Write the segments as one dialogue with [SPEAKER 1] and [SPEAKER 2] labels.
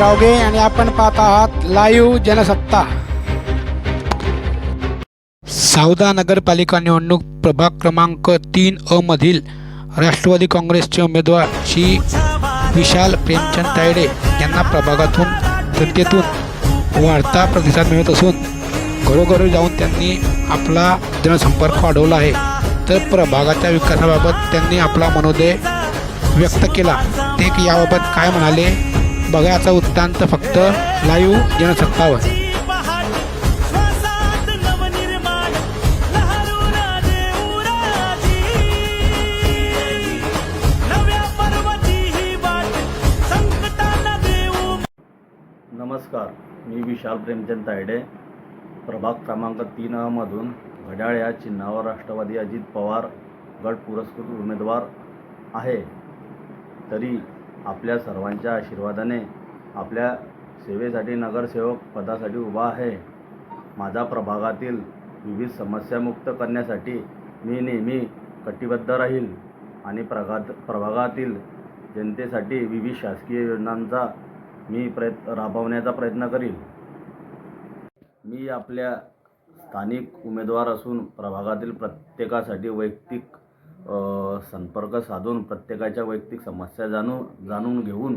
[SPEAKER 1] रावगे आणि आपण पाहत आहात लाईव्ह जनसत्ता। सावदा नगरपालिका निवडणूक प्रभाग क्रमांक 3 अ मधील राष्ट्रवादी काँग्रेसचे उमेदवार श्री विशाल प्रेमचंद तायडे यांना प्रभागातून जनतेतून वाढता प्रतिसाद मिळत असून घरोघरी जाऊन त्यांनी आपला जनसंपर्क वाढवला आहे। तर प्रभागाच्या विकासाबाबत त्यांनी आपला मनोदय व्यक्त केला। ते याबाबत काय म्हणाले बघायचा वृत्तांत फक्त लाईव्ह जनसत्तावर।
[SPEAKER 2] नमस्कार, मी विशाल प्रेमचंद तायडे प्रभाग क्रमांक 3 मधून घड्याळ या चिन्हावर राष्ट्रवादी अजित पवार गट पुरस्कृत उमेदवार आहे। तरी आपल्या सर्वांच्या आशीर्वादाने आपल्या सेवेसाठी नगरसेवक पदासाठी उभा आहे। माझा प्रभागातील विविध समस्या मुक्त करण्यासाठी मी नेहमी कटिबद्ध राहील आणि प्रभागातील जनतेसाठी विविध शासकीय योजनांचा मी राबवण्याचा प्रयत्न करील। मी आपल्या स्थानिक उमेदवार असून प्रभागातील प्रत्येकासाठी वैयक्तिक संपर्क साधून प्रत्येकाच्या वैयक्तिक समस्या जाणून घेऊन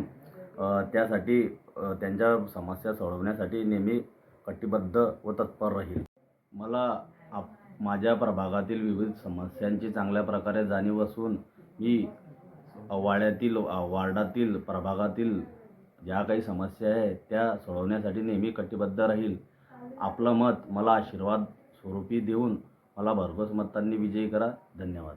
[SPEAKER 2] त्यासाठी त्यांच्या समस्या सोडवण्यासाठी नेहमी कटिबद्ध व तत्पर राहील। मला माझ्या प्रभागातील विविध समस्यांची चांगल्या प्रकारे जाणीव असून मी वार्डातील प्रभागातील ज्या काही समस्या आहे त्या सोडवण्यासाठी नेहमी कटिबद्ध राहील। आपलं मत मला आशीर्वाद स्वरूपी देऊन मला भरघोस मतांनी विजयी करा। धन्यवाद।